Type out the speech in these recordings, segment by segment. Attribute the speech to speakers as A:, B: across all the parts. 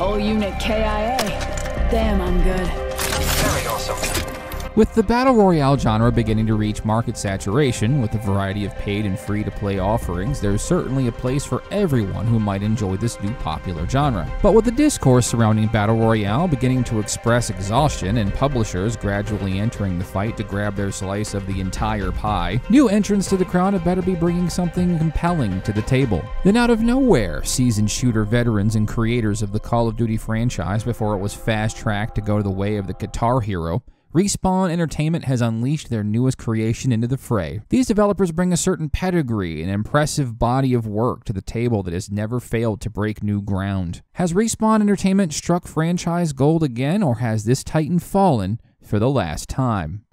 A: Whole unit KIA. Damn, I'm good.
B: Very awesome.
C: With the Battle Royale genre beginning to reach market saturation with a variety of paid and free-to-play offerings, there's certainly a place for everyone who might enjoy this new popular genre. But with the discourse surrounding Battle Royale beginning to express exhaustion and publishers gradually entering the fight to grab their slice of the entire pie, new entrants to the crowd had better be bringing something compelling to the table. Then out of nowhere, seasoned shooter veterans and creators of the Call of Duty franchise before it was fast-tracked to go the way of the Guitar Hero, Respawn Entertainment has unleashed their newest creation into the fray. These developers bring a certain pedigree and impressive body of work to the table that has never failed to break new ground. Has Respawn Entertainment struck franchise gold again, or has this titan fallen for the last time?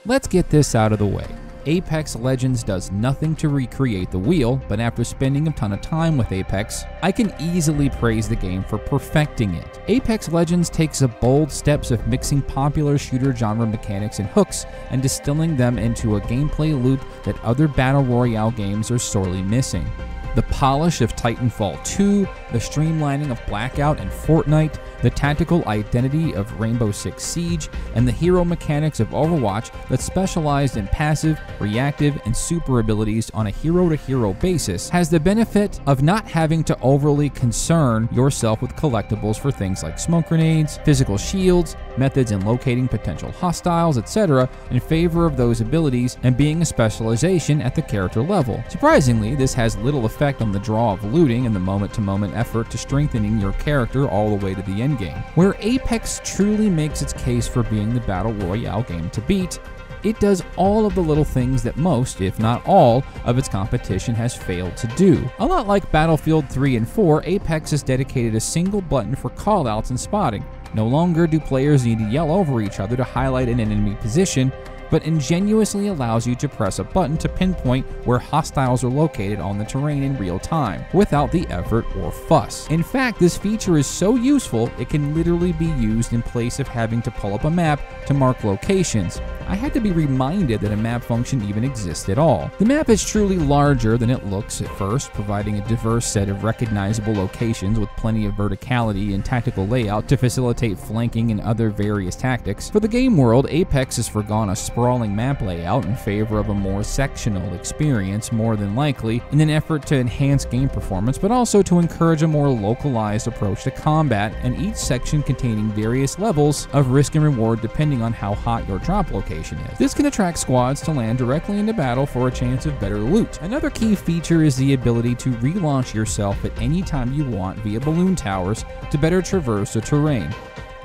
C: Let's get this out of the way. Apex Legends does nothing to recreate the wheel, but after spending a ton of time with Apex, I can easily praise the game for perfecting it. Apex Legends takes the bold steps of mixing popular shooter genre mechanics and hooks and distilling them into a gameplay loop that other Battle Royale games are sorely missing. The polish of Titanfall 2, the streamlining of Blackout and Fortnite, the tactical identity of Rainbow Six Siege, and the hero mechanics of Overwatch that specialized in passive, reactive, and super abilities on a hero-to-hero basis has the benefit of not having to overly concern yourself with collectibles for things like smoke grenades, physical shields, methods in locating potential hostiles, etc. in favor of those abilities and being a specialization at the character level. Surprisingly, this has little effect on the draw of looting and the moment-to-moment effort to strengthening your character all the way to the endgame. Where Apex truly makes its case for being the Battle Royale game to beat, it does all of the little things that most, if not all, of its competition has failed to do. A lot like Battlefield 3 and 4, Apex has dedicated a single button for callouts and spotting. No longer do players need to yell over each other to highlight an enemy position, but ingenuously allows you to press a button to pinpoint where hostiles are located on the terrain in real time, without the effort or fuss. In fact, this feature is so useful, it can literally be used in place of having to pull up a map to mark locations. I had to be reminded that a map function even exists at all. The map is truly larger than it looks at first, providing a diverse set of recognizable locations with plenty of verticality and tactical layout to facilitate flanking and other various tactics. For the game world, Apex has forgone a sprawling map layout in favor of a more sectional experience, more than likely in an effort to enhance game performance, but also to encourage a more localized approach to combat, and each section containing various levels of risk and reward depending on how hot your drop location is. This can attract squads to land directly into battle for a chance of better loot. Another key feature is the ability to relaunch yourself at any time you want via balloon towers to better traverse the terrain.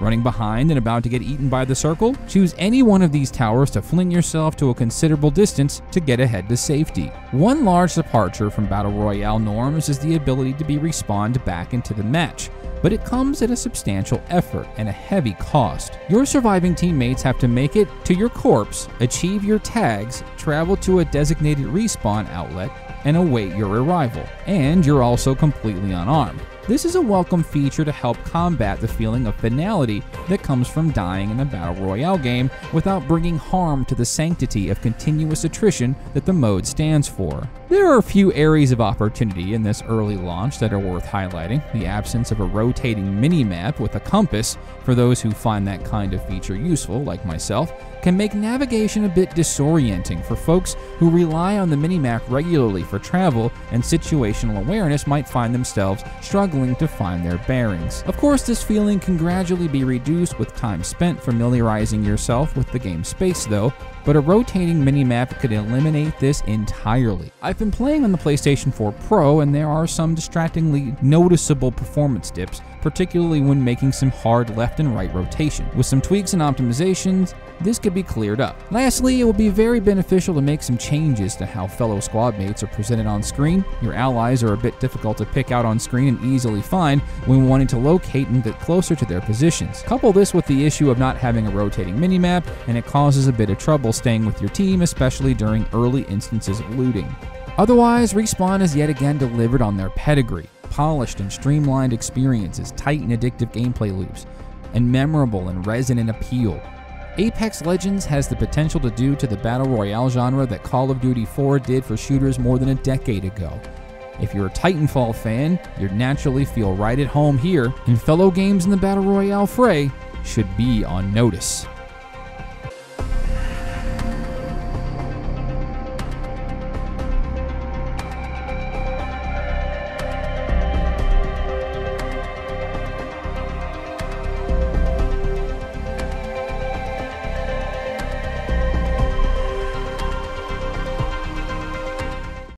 C: Running behind and about to get eaten by the circle? Choose any one of these towers to fling yourself to a considerable distance to get ahead to safety. One large departure from Battle Royale norms is the ability to be respawned back into the match, but it comes at a substantial effort and a heavy cost. Your surviving teammates have to make it to your corpse, achieve your tags, travel to a designated respawn outlet, and await your arrival. And you're also completely unarmed. This is a welcome feature to help combat the feeling of finality that comes from dying in a Battle Royale game without bringing harm to the sanctity of continuous attrition that the mode stands for. There are a few areas of opportunity in this early launch that are worth highlighting. The absence of a rotating mini-map with a compass, for those who find that kind of feature useful, like myself, can make navigation a bit disorienting for folks who rely on the minimap regularly for travel, and situational awareness might find themselves struggling to find their bearings. Of course, this feeling can gradually be reduced with time spent familiarizing yourself with the game's space though, but a rotating minimap could eliminate this entirely. I've been playing on the PlayStation 4 Pro, and there are some distractingly noticeable performance dips, particularly when making some hard left and right rotation. With some tweaks and optimizations, this could be cleared up. Lastly, it will be very beneficial to make some changes to how fellow squad mates are presented on screen. Your allies are a bit difficult to pick out on screen and easily find when wanting to locate and get closer to their positions. Couple this with the issue of not having a rotating minimap, and it causes a bit of trouble staying with your team, especially during early instances of looting. Otherwise, Respawn has yet again delivered on their pedigree, polished and streamlined experiences, tight and addictive gameplay loops, and memorable and resonant appeal. Apex Legends has the potential to do to the Battle Royale genre that Call of Duty 4 did for shooters more than a decade ago. If you're a Titanfall fan, you'd naturally feel right at home here, and fellow games in the Battle Royale fray should be on notice.